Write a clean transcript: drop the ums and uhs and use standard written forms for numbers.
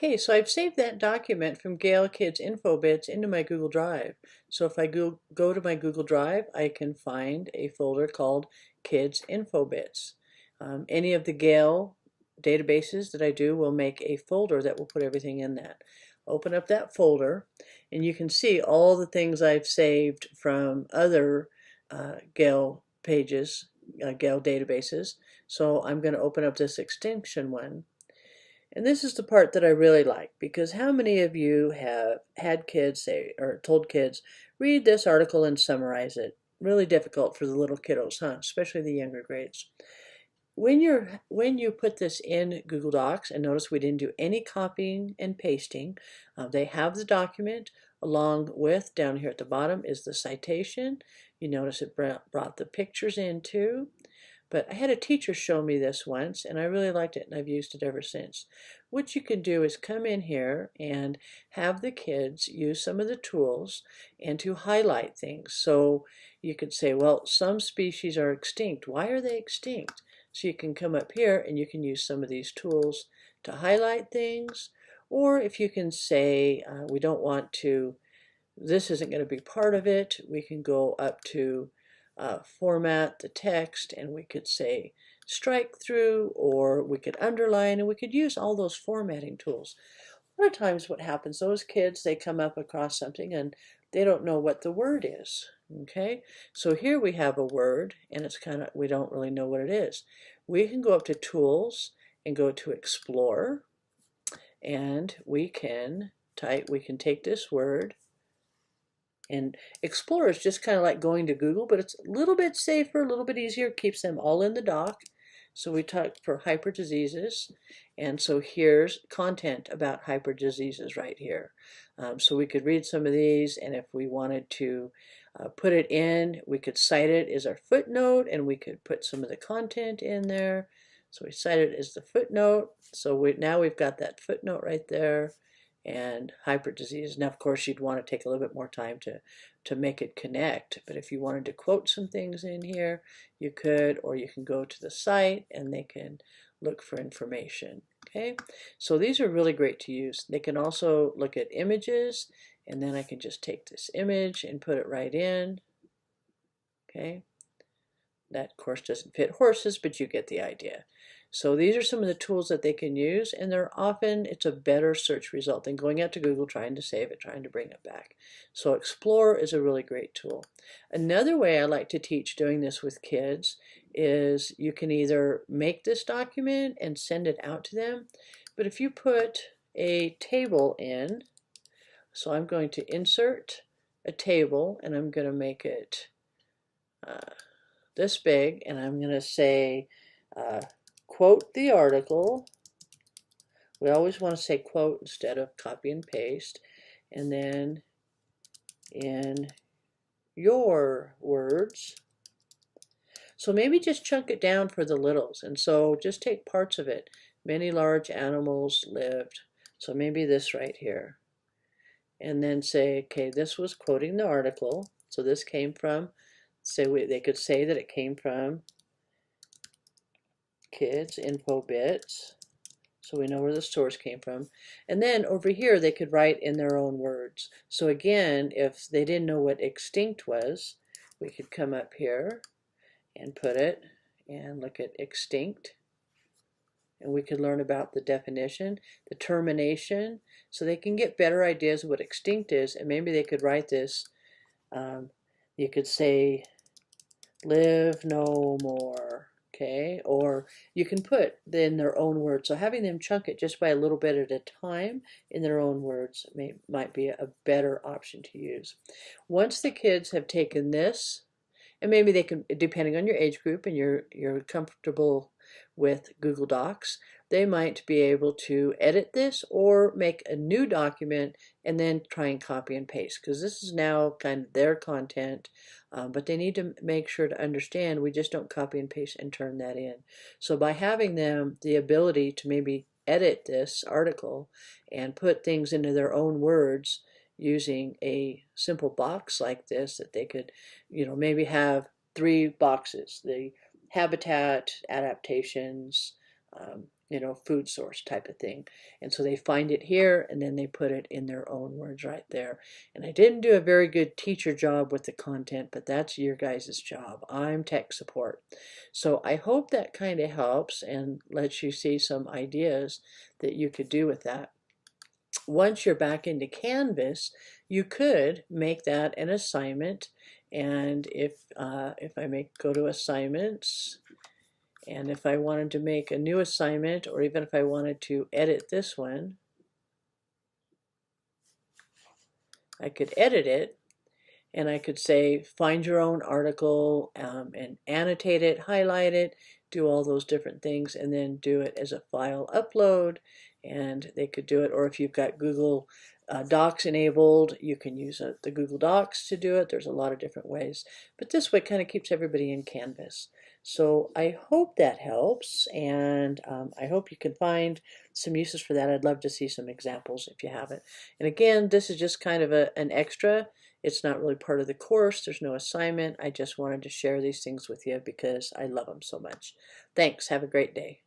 Okay, so I've saved that document from Gale Kids Info Bits into my Google Drive. So if I go to my Google Drive, I can find a folder called Kids Info Bits. Any of the Gale databases that I do will make a folder that will put everything in that. Open up that folder, and you can see all the things I've saved from other Gale pages, Gale databases. So I'm going to open up this extinction one. And this is the part that I really like, because how many of you have had kids say, or told kids, read this article and summarize it? Really difficult for the little kiddos, huh? Especially the younger grades. When you put this in Google Docs, and notice we didn't do any copying and pasting, they have the document along with, down here at the bottom is the citation. You notice it brought the pictures in too. But I had a teacher show me this once, and I really liked it, and I've used it ever since. What you can do is come in here and have the kids use some of the tools and to highlight things. So you could say, well, some species are extinct. Why are they extinct? So you can come up here and you can use some of these tools to highlight things. Or if you can say, we don't want to, this isn't going to be part of it, we can go up to format the text, and we could say strike through, or we could underline, and we could use all those formatting tools. A lot of times what happens, those kids, they come up across something and they don't know what the word is. Okay, so here we have a word, and it's kind of, we don't really know what it is. We can go up to tools and go to explore, and we can take this word. And Explorer is just kind of like going to Google, but it's a little bit safer, a little bit easier, keeps them all in the doc. So we talk for hyper diseases, and so here's content about hyper diseases right here. So we could read some of these, and if we wanted to put it in, we could cite it as our footnote, and we could put some of the content in there. So we cite it as the footnote. So now we've got that footnote right there. And hyper disease. Now, of course, you'd want to take a little bit more time to make it connect. But if you wanted to quote some things in here, you could, or you can go to the site and they can look for information. Okay, so these are really great to use. They can also look at images, and then I can just take this image and put it right in. Okay, that, of course, doesn't fit horses, but you get the idea. So these are some of the tools that they can use, and it's a better search result than going out to Google, trying to save it, trying to bring it back. So Explorer is a really great tool. Another way I like to teach doing this with kids is you can either make this document and send it out to them, but if you put a table in, so I'm going to insert a table, and I'm going to make it this big, and I'm going to say, quote the article. We always want to say quote instead of copy and paste. And then in your words. So maybe just chunk it down for the littles. And so just take parts of it. Many large animals lived. So maybe this right here. And then say, okay, this was quoting the article. So this came from, they could say that it came from Kids Info Bits, so we know where the source came from. And then over here they could write in their own words. So again, if they didn't know what extinct was, we could come up here and put it and look at extinct, and we could learn about the definition, the termination, so they can get better ideas of what extinct is. And maybe they could write this, you could say live no more. Okay, or you can put in their own words. So having them chunk it just by a little bit at a time in their own words might be a better option to use. Once the kids have taken this, and maybe they can, depending on your age group and you're comfortable with Google Docs, they might be able to edit this or make a new document and then try and copy and paste, because this is now kind of their content, but they need to make sure to understand we just don't copy and paste and turn that in. So by having them the ability to maybe edit this article and put things into their own words using a simple box like this, that they could, maybe have 3 boxes: the habitat, adaptations, food source type of thing. And so they find it here and then they put it in their own words right there. And I didn't do a very good teacher job with the content, but that's your guys' job. I'm tech support. So I hope that kind of helps and lets you see some ideas that you could do with that. Once you're back into Canvas, you could make that an assignment. And if I go to assignments, and if I wanted to make a new assignment, or even if I wanted to edit this one, I could edit it, and I could say find your own article and annotate it, highlight it, do all those different things, and then do it as a file upload. And they could do it, or if you've got Google Docs enabled, you can use the Google Docs to do it. There's a lot of different ways, but this way kind of keeps everybody in Canvas. So I hope that helps, and I hope you can find some uses for that. I'd love to see some examples if you have it. And again, this is just kind of an extra. It's not really part of the course. There's no assignment. I just wanted to share these things with you because I love them so much. Thanks. Have a great day.